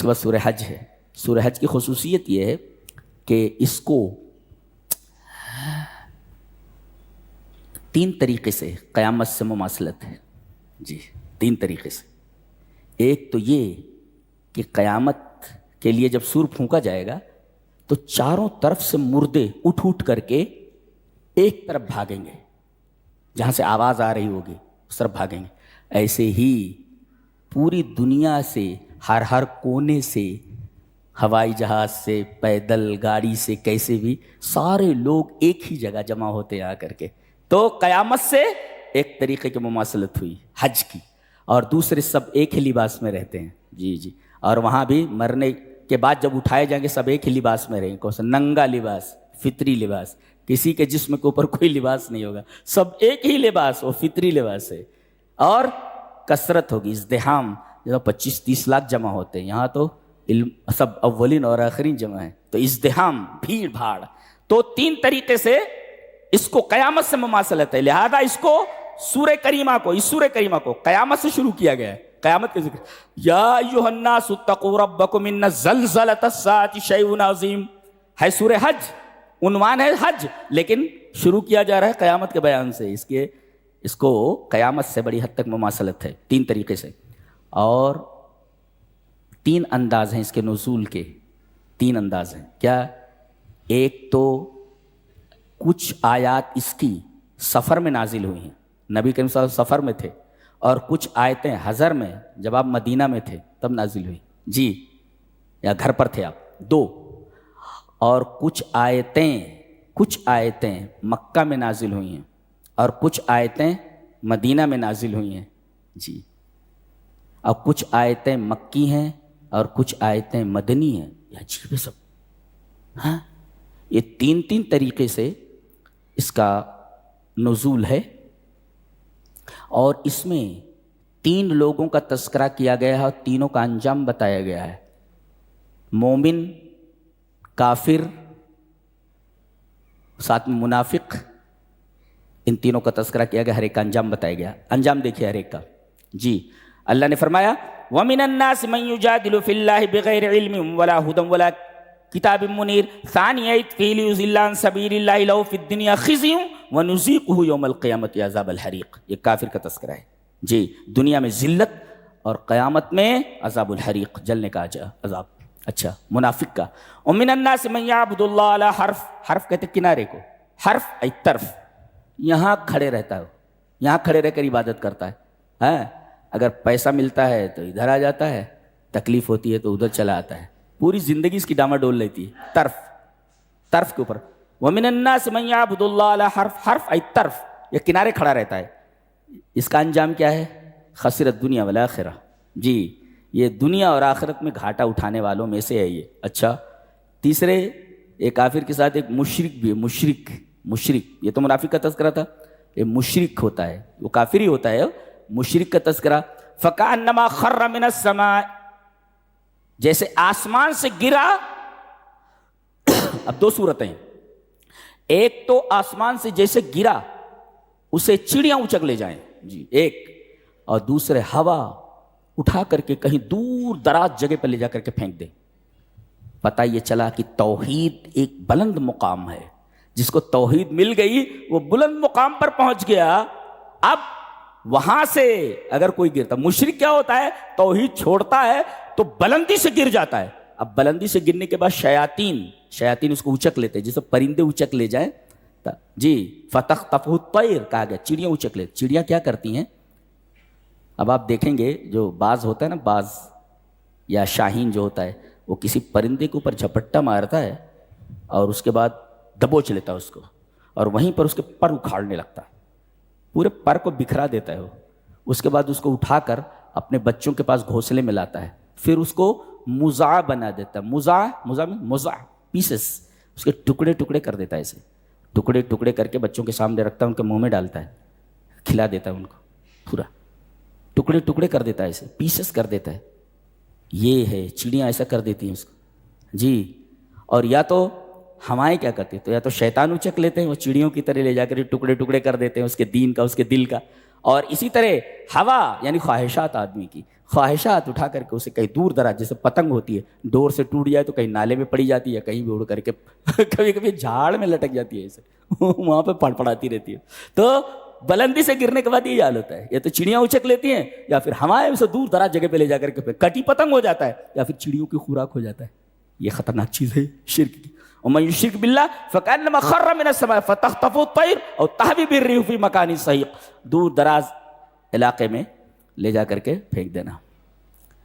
اس کے بعد سورہ حج ہے. سورہ حج کی خصوصیت یہ ہے کہ اس کو 3 طریقے سے قیامت سے مماثلت ہے. جی 3 طریقے سے. ایک تو یہ کہ قیامت کے لیے جب سور پھونکا جائے گا تو چاروں طرف سے مردے اٹھ کر کے ایک طرف بھاگیں گے، جہاں سے آواز آ رہی ہوگی اس طرف بھاگیں گے. ایسے ہی پوری دنیا سے ہر کونے سے، ہوائی جہاز سے، پیدل گاڑی سے، کیسے بھی سارے لوگ ایک ہی جگہ جمع ہوتے ہیں آ کر کے. تو قیامت سے ایک طریقے کی مماثلت ہوئی حج کی. اور دوسرے سب ایک ہی لباس میں رہتے ہیں. جی اور وہاں بھی مرنے کے بعد جب اٹھائے جائیں گے سب ایک ہی لباس میں رہیں گے. کون سا؟ ننگا لباس، فطری لباس. کسی کے جسم کے اوپر کوئی لباس نہیں ہوگا، سب ایک ہی لباس، وہ فطری لباس ہے. اور کثرت ہوگی، ازدحام. جب 25-30 لاکھ جمع ہوتے ہیں، یہاں تو سب اولین اور آخرین جمع ہیں، تو ازدحام، بھیڑ بھاڑ. تو 3 طریقے سے اس کو قیامت سے مماثلت ہے. لہذا اس کو سورہ کریمہ کو قیامت سے شروع کیا گیا ہے. قیامت کے ذکر، یا ایھا الناس اتقوا ربکم ان زلزلۃ الساعۃ شیء عظیم ہے. سورہ حج عنوان ہے حج، لیکن شروع کیا جا رہا ہے قیامت کے بیان سے. اس کو قیامت سے بڑی حد تک مماثلت ہے 3 طریقے سے. اور 3 انداز ہیں اس کے نزول کے. 3 انداز ہیں. کیا؟ ایک تو کچھ آیات اس کی سفر میں نازل ہوئی ہیں، نبی کریم صلی اللہ علیہ وسلم سفر میں تھے، اور کچھ آیتیں حضر میں جب آپ مدینہ میں تھے تب نازل ہوئی. جی یا گھر پر تھے آپ. 2 اور کچھ آیتیں مکہ میں نازل ہوئی ہیں اور کچھ آیتیں مدینہ میں نازل ہوئی ہیں. جی اور کچھ آیتیں مکی ہیں اور کچھ آیتیں مدنی ہیں. یہ عجیب ہے سب. ہاں یہ 3 طریقے سے اس کا نزول ہے. اور اس میں 3 لوگوں کا تذکرہ کیا گیا ہے اور تینوں کا انجام بتایا گیا ہے. مومن، کافر، ساتھ میں منافق، ان تینوں کا تذکرہ کیا گیا، ہر ایک کا انجام بتایا گیا. انجام دیکھیے ہر ایک کا. جی اللہ نے فرمایا وَمِنَ النَّاسِ مَن يُجَادِلُ فِي اللَّهِ بِغَيْرِ عِلْمٍ وَلَا هُدًى وَلَا كِتَابٍ مُنِيرٍ ثَانِيَ عِطْفِهِ لِيُضِلَّ عَن سَبِيلِ اللَّهِ لَهُ فِي الدُّنْيَا خِزْيٌ وَنُذِيقُهُ يَوْمَ الْقِيَامَةِ عَذَابَ الْحَرِيقِ. یہ کافر کا تذکرہ ہے. جی دنیا میں ذلت اور قیامت میں عذاب الحریق، جلنے کا عذاب. اچھا منافق کا وَمِنَ النَّاسِ مَن يَعْبُدُ اللَّهَ عَلَى حرف کہتے کنارے کو، حرف ای طرف، یہاں کھڑے رہتا ہے، یہاں کھڑے رہ کر عبادت کرتا ہے. اگر پیسہ ملتا ہے تو ادھر آ جاتا ہے، تکلیف ہوتی ہے تو ادھر چلا آتا ہے. پوری زندگی اس کی ڈاما ڈول لیتی ہے طرف کے اوپر. وَمِنَ النَّاسِ مَن يَعْبُدُ اللَّهَ عَلَى حرف ای طرف، یہ کنارے کھڑا رہتا ہے. اس کا انجام کیا ہے؟ خسرت دنیا والآخرہ. جی یہ دنیا اور آخرت میں گھاٹا اٹھانے والوں میں سے ہے یہ. اچھا تیسرے ایک کافر کے ساتھ ایک مشرک بھی ہے. مشرک یہ تو منافق کا تذکرہ تھا، یہ مشرک ہوتا ہے، وہ کافر ہی ہوتا ہے. مشرک کا تذکرہ فَكَأَنَّمَا خَرَّ مِنَ السَّمَاءِ، جیسے آسمان سے گرا. اب 2 صورتیں ہیں. ایک تو آسمان سے جیسے گرا اسے چڑیاں اچک لے جائیں، جی ایک. اور دوسرے ہوا اٹھا کر کے کہیں دور دراز جگہ پر لے جا کر کے پھینک دے. پتہ یہ چلا کہ توحید ایک بلند مقام ہے. جس کو توحید مل گئی وہ بلند مقام پر پہنچ گیا. اب وہاں سے اگر کوئی گرتا، مشرک کیا ہوتا ہے؟ توحید چھوڑتا ہے تو بلندی سے گر جاتا ہے. اب بلندی سے گرنے کے بعد شیاطین اس کو اچک لیتے ہیں، جیسے پرندے اچک لے جائیں. جی فَتَخْطَفُهُ الطَّيْرُ کہا گیا، چڑیاں اچک لیتے. چڑیاں کیا کرتی ہیں؟ اب آپ دیکھیں گے جو باز ہوتا ہے نا، باز یا شاہین جو ہوتا ہے، وہ کسی پرندے کے اوپر جھپٹا مارتا ہے اور اس کے بعد دبوچ لیتا ہے اس کو، اور وہیں پر اس کے پر اکھاڑنے لگتا ہے، پورے پر کو بکھرا دیتا ہے وہ. اس کے بعد اس کو اٹھا کر اپنے بچوں کے پاس گھونسلے میں لاتا ہے، پھر اس کو مزع بنا دیتا ہے. مزع پیسز، اس کے ٹکڑے کر دیتا ہے. اسے ٹکڑے کر کے بچوں کے سامنے رکھتا ہے، ان کے منہ میں ڈالتا ہے، کھلا دیتا ہے ان کو. پورا ٹکڑے کر دیتا ہے، اسے پیسز کر دیتا ہے. یہ ہے چڑیاں ایسا کر دیتی ہیں اس کو. جی اور یا تو ہوائیں کیا کرتی ہیں، تو یا تو شیطان اچک لیتے ہیں، وہ چڑیوں کی طرح لے جا کر ٹکڑے کر دیتے ہیں اس کے دین کا، اس کے دل کا. اور اسی طرح ہوا یعنی خواہشات آدمی کی، خواہشات اٹھا کر کے اسے کہیں دور دراز، جیسے پتنگ ہوتی ہے ڈور سے ٹوٹ جائے تو کہیں نالے میں پڑی جاتی ہے، کہیں بھی اڑ کر کے کبھی کبھی جھاڑ میں لٹک جاتی ہے، اسے وہاں پہ پڑپڑاتی رہتی ہے. تو بلندی سے گرنے کے بعد یہ حال ہوتا ہے، یا تو چڑیاں اچک لیتی ہیں یا پھر ہوائیں اسے دور دراز جگہ پہ لے جا کر کے کٹی پتنگ ہو جاتا ہے، یا پھر چڑیوں کی خوراک ہو جاتا ہے. یہ خطرناک چیز ہے شرک کی. ومن یشرک باللہ فکأنما خر من السماء فتخطفه الطیر او تهوی به الريح في مکان سحیق. دور دراز علاقے میں لے جا کر کے پھینک دینا.